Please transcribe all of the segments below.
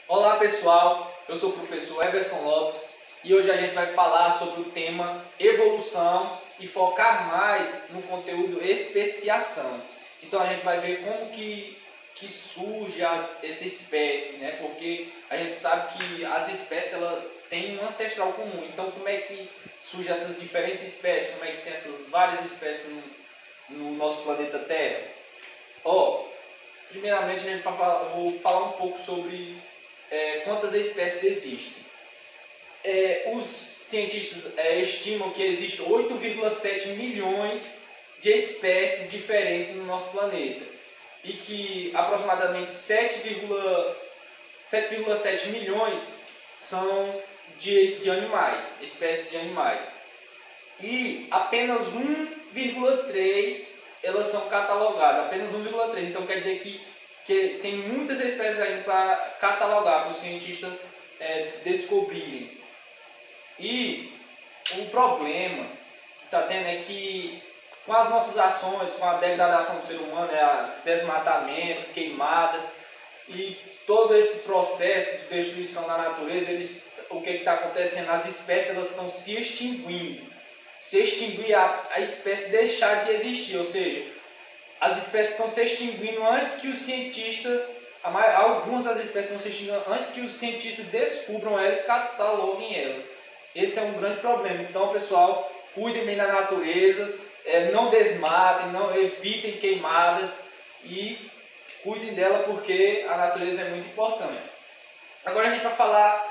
Olá pessoal, eu sou o professor Everson Lopes e hoje a gente vai falar sobre o tema evolução e focar mais no conteúdo especiação. Então a gente vai ver como que surge essa espécie, né? Porque a gente sabe que as espécies elas têm um ancestral comum. Então como é que surgem essas diferentes espécies? Como é que tem essas várias espécies no nosso planeta Terra? Primeiramente a gente vou falar um pouco sobre quantas espécies existem. Os cientistas estimam que existem 8,7 milhões de espécies diferentes no nosso planeta e que aproximadamente 7,7 milhões são de animais, espécies de animais, e apenas 1,3 elas são catalogadas, apenas 1,3. Então quer dizer que tem muitas espécies ainda para catalogar, para os cientistas descobrirem. E o problema que está tendo é que com as nossas ações, com a degradação do ser humano, desmatamento, queimadas e todo esse processo de destruição da natureza, o que está acontecendo? As espécies elas estão se extinguindo. Se extinguir, a espécie deixar de existir, ou seja, as espécies estão se extinguindo antes que os cientistas, algumas das espécies estão se extinguindo antes que os cientistas descubram ela e cataloguem ela. Esse é um grande problema. Então, pessoal, cuidem bem da natureza, não desmatem, não evitem queimadas e cuidem dela porque a natureza é muito importante. Agora a gente vai falar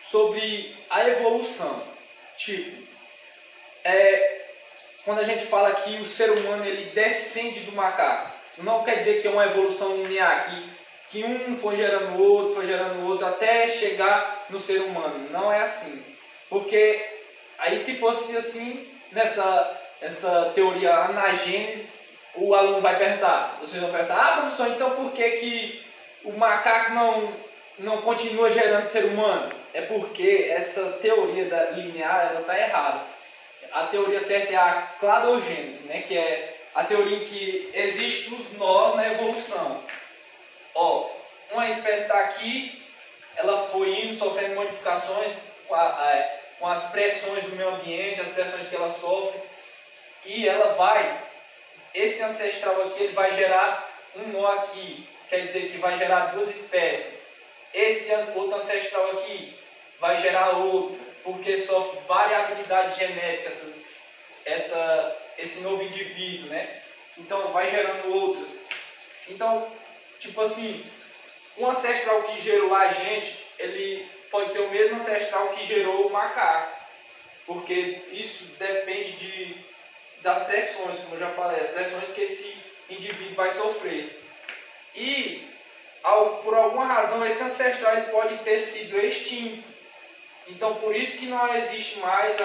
sobre a evolução. Quando a gente fala que o ser humano ele descende do macaco, não quer dizer que é uma evolução linear, que um foi gerando outro, até chegar no ser humano. Não é assim. Porque aí se fosse assim, nessa teoria anagênese, o aluno vai perguntar, vocês vão perguntar, professor, então por que o macaco não continua gerando ser humano? É porque essa teoria linear está errada. A teoria certa é a cladogênese, né? Que é a teoria em que existem os nós na evolução. Uma espécie está aqui, ela foi indo, sofrendo modificações com as pressões do meio ambiente, as pressões que ela sofre, e esse ancestral aqui, ele vai gerar um nó aqui, quer dizer que vai gerar duas espécies. Esse outro ancestral aqui vai gerar outra, porque sofre variabilidade genética, esse novo indivíduo, né? Então vai gerando outras. Então, tipo assim, um ancestral que gerou a gente, ele pode ser o mesmo ancestral que gerou o macaco, porque isso depende das pressões, como eu já falei, as pressões que esse indivíduo vai sofrer. E por alguma razão esse ancestral ele pode ter sido extinto. Então por isso que não existe mais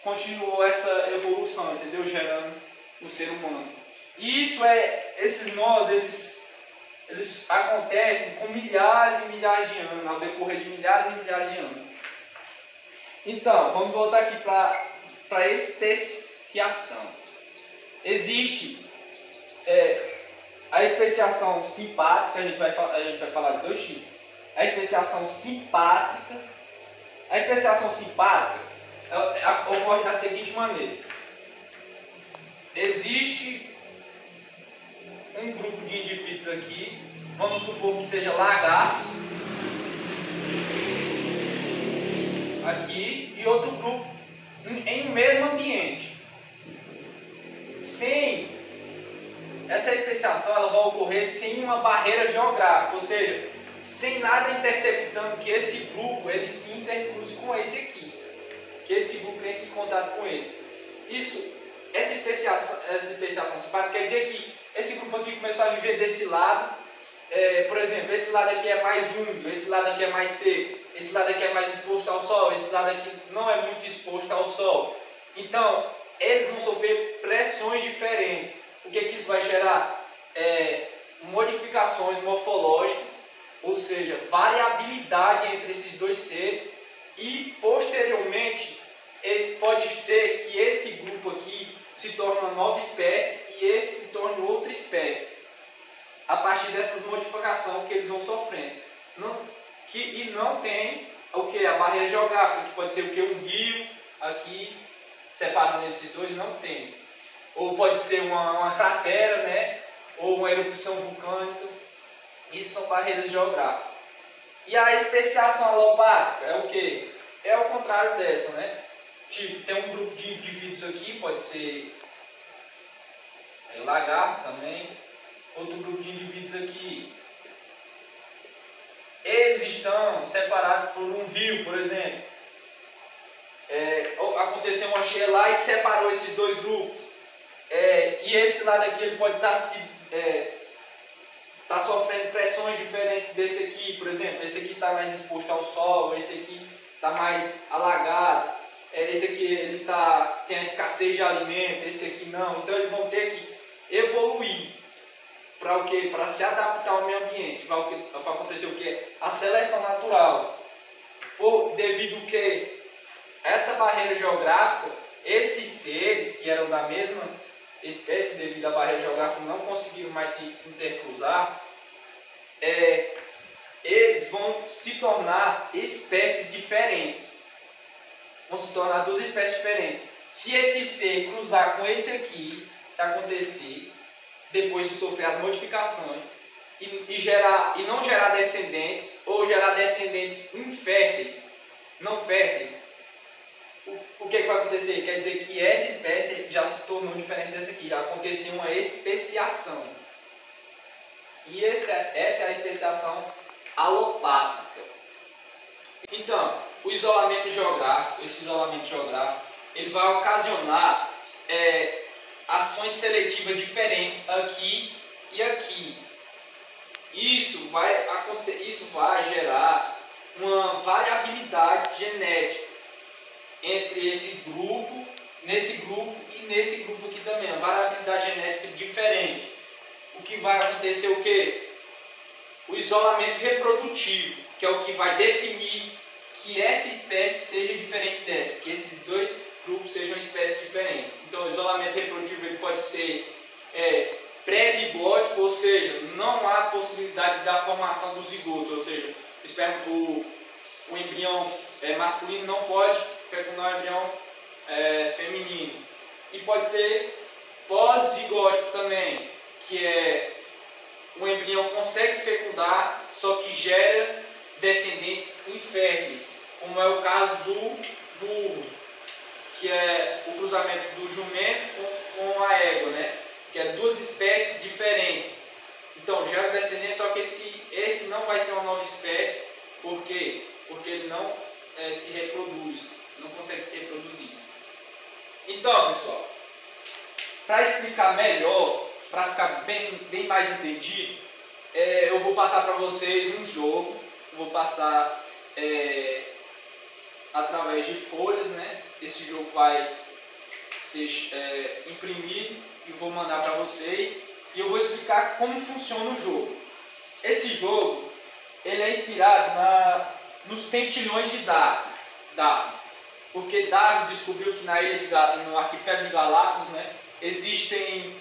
continuou essa evolução, entendeu? Gerando o ser humano. E esses nós, eles acontecem com milhares e milhares de anos, ao decorrer de milhares e milhares de anos. Então, vamos voltar aqui para a especiação. Existe a especiação simpátrica, a gente vai falar de dois tipos. A especiação simpátrica. A especiação simpátrica ocorre da seguinte maneira. Existe um grupo de indivíduos aqui, vamos supor que seja lagartos, aqui, e outro grupo em um mesmo ambiente. Essa especiação ela vai ocorrer sem uma barreira geográfica, ou seja, sem nada interceptando que esse grupo ele se intercruze com esse aqui, que esse grupo entre em contato com esse. Essa especiação simpátrica quer dizer que esse grupo aqui começou a viver desse lado, por exemplo, esse lado aqui é mais úmido, esse lado aqui é mais seco, esse lado aqui é mais exposto ao sol, esse lado aqui não é muito exposto ao sol. Então, eles vão sofrer pressões diferentes. O que isso vai gerar? Modificações morfológicas, ou seja, variabilidade entre esses dois seres, e posteriormente pode ser que esse grupo aqui se torne uma nova espécie e esse se torne outra espécie. A partir dessas modificações que eles vão sofrendo. E não tem o que? A barreira geográfica, que pode ser o que? Um rio aqui, separando esses dois, não tem. Ou pode ser uma cratera, né? Ou uma erupção vulcânica. Isso são barreiras geográficas. E a especiação alopátrica é o que? É o contrário dessa, né? Tipo, tem um grupo de indivíduos aqui, pode ser lagartos também. Outro grupo de indivíduos aqui. Eles estão separados por um rio, por exemplo. Aconteceu uma cheia lá e separou esses dois grupos. E esse lado aqui ele pode estar sofrendo pressões diferentes desse aqui, por exemplo. Esse aqui está mais exposto ao sol, esse aqui está mais alagado, esse aqui ele tem a escassez de alimento, esse aqui não. Então eles vão ter que evoluir para o quê? Para se adaptar ao meio ambiente. Vai acontecer o quê? A seleção natural. Devido ao que? Essa barreira geográfica, esses seres que eram da mesma espécie, devido à barreira geográfica, não conseguiram mais se intercruzar, eles vão se tornar espécies diferentes. Vão se tornar duas espécies diferentes. Se esse ser cruzar com esse aqui, se acontecer, depois de sofrer as modificações, e não gerar descendentes, ou gerar descendentes inférteis, não férteis, o que vai acontecer? Quer dizer que essa espécie já se tornou diferente dessa aqui, já aconteceu uma especiação. E essa é a especiação alopátrica. Então, o isolamento geográfico, esse isolamento geográfico, ele vai ocasionar ações seletivas diferentes aqui e aqui. Isso vai gerar uma variabilidade genética entre esse grupo, nesse grupo e nesse grupo aqui também, uma variabilidade genética diferente. O que vai acontecer o quê? O isolamento reprodutivo, que é o que vai definir que essa espécie seja diferente dessa, que esses dois grupos sejam espécies diferentes. Então, o isolamento reprodutivo ele pode ser pré-zigótico, ou seja, não há possibilidade da formação do zigoto, ou seja, o embrião masculino não pode fecundar o embrião feminino. E pode ser pós-zigótico também, que o embrião consegue fecundar, só que gera descendentes inférteis, como é o caso do burro, que é o cruzamento do jumento com a égua, né? Que é duas espécies diferentes. Então gera descendentes, só que esse não vai ser uma nova espécie. Por quê? Porque ele não se reproduz, não consegue se reproduzir. Então, pessoal, para explicar melhor, para ficar bem mais entendido, eu vou passar para vocês um jogo. Vou passar através de folhas, né? Esse jogo vai ser imprimido e vou mandar para vocês. E eu vou explicar como funciona o jogo. Esse jogo ele é inspirado nos tentilhões de Darwin. Porque Darwin descobriu que no arquipélago de Galápagos, né, existem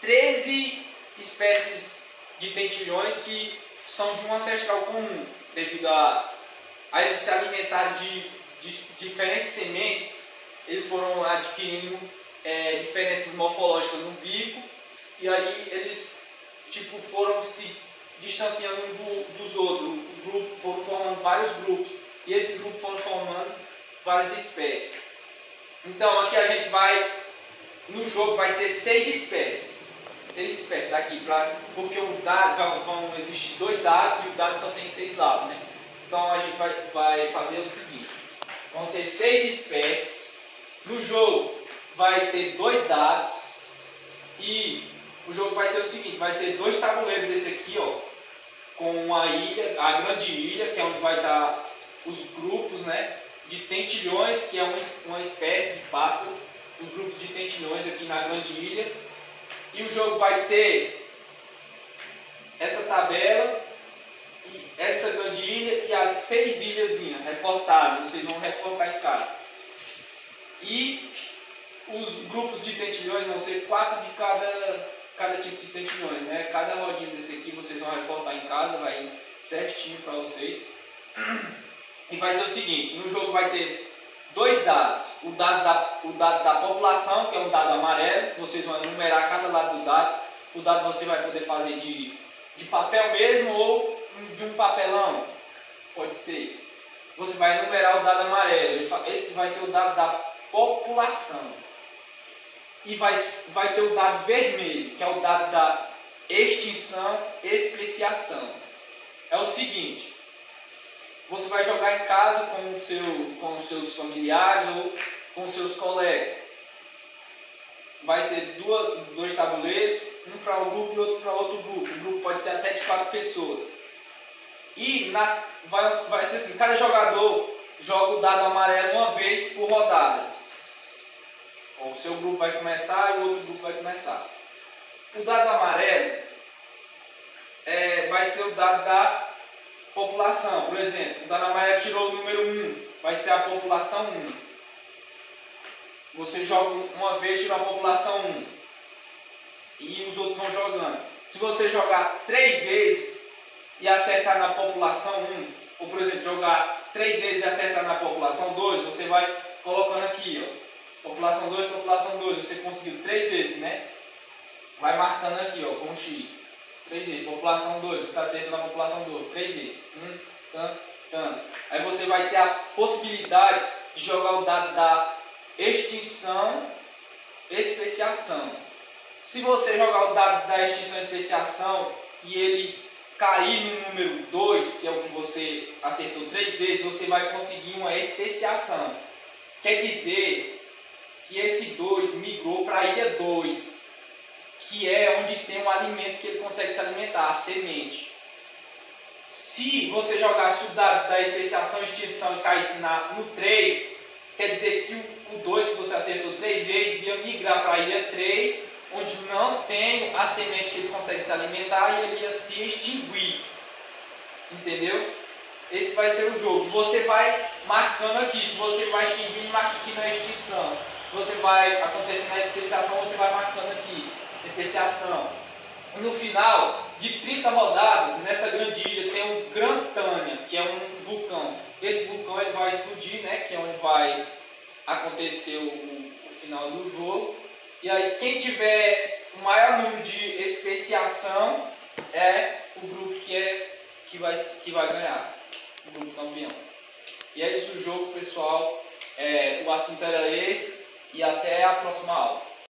13 espécies de tentilhões que são de um ancestral comum, devido a eles se alimentarem de diferentes sementes. Eles foram adquirindo diferenças morfológicas no bico, e aí eles foram se distanciando dos outros. Foram formando vários grupos, e esses grupos foram formando várias espécies. Então aqui a gente no jogo vai ser 6 espécies. 6 espécies aqui, porque o dado vão existir 2 dados e o dado só tem 6 lados, né? Então a gente vai fazer o seguinte: vão ser 6 espécies. No jogo vai ter 2 dados e o jogo vai ser o seguinte: vai ser 2 tabuleiros desse aqui, ó, com uma ilha, a grande ilha, que é onde vai estar os grupos, né, de tentilhões, que é uma espécie de pássaro, os grupos de tentilhões aqui na grande ilha. E o jogo vai ter essa tabela, e essa grande ilha e as 6 ilhazinhas reportadas, vocês vão reportar em casa. E os grupos de tentilhões vão ser 4 de cada tipo de tentilhões, né? Cada rodinha desse aqui vocês vão reportar em casa, vai ir certinho para vocês. E vai ser o seguinte, no jogo vai ter dois dados. O dado da população, que é um dado amarelo, vocês vão enumerar cada lado do dado. O dado você vai poder fazer de papel mesmo ou de um papelão, pode ser. Você vai enumerar o dado amarelo, esse vai ser o dado da população. E vai ter o dado vermelho, que é o dado da extinção, especiação. É o seguinte, você vai jogar em casa com os seus familiares ou com os seus colegas. Vai ser dois tabuleiros, um para um grupo e outro para outro grupo. O grupo pode ser até de 4 pessoas. E vai ser assim, cada jogador joga o dado amarelo uma vez por rodada. O seu grupo vai começar e o outro grupo vai começar. O dado amarelo vai ser o dado da população. Por exemplo, o dado amarelo tirou o número 1, vai ser a população 1. Você joga uma vez, tira a população 1. E os outros vão jogando. Se você jogar 3 vezes e acertar na população 1, ou por exemplo, jogar 3 vezes e acertar na população 2, você vai colocando aqui, ó. População 2, população 2, você conseguiu 3 vezes, né? Vai marcando aqui, ó, com um X. 3 vezes. População 2, você acerta na população 2, 3 vezes. Tanto. Aí você vai ter a possibilidade de jogar o dado da extinção, especiação. Se você jogar o dado da extinção e especiação e ele cair no número 2, que é o que você acertou 3 vezes, você vai conseguir uma especiação. Quer dizer que esse 2 migrou para a ilha 2, que é onde tem um alimento que ele consegue se alimentar, a semente. Se você jogasse o dado da especiação e extinção e caísse no 3, quer dizer que o 2 que você acertou 3 vezes ia migrar para a ilha 3, onde não tem a semente que ele consegue se alimentar e ele ia se extinguir. Entendeu? Esse vai ser o jogo. Você vai marcando aqui. Se você vai extinguir, marca aqui na extinção. Você vai acontecer na especiação, você vai marcando aqui. Especiação. No final de 30 rodadas, nessa grande ilha tem um Gran Tânia, que é um vulcão. Esse vulcão ele vai explodir, né? Que é onde vai acontecer o final do jogo. E aí quem tiver o maior número de especiação é o grupo que vai ganhar, o grupo campeão. E é isso o jogo, pessoal. O assunto era esse e até a próxima aula.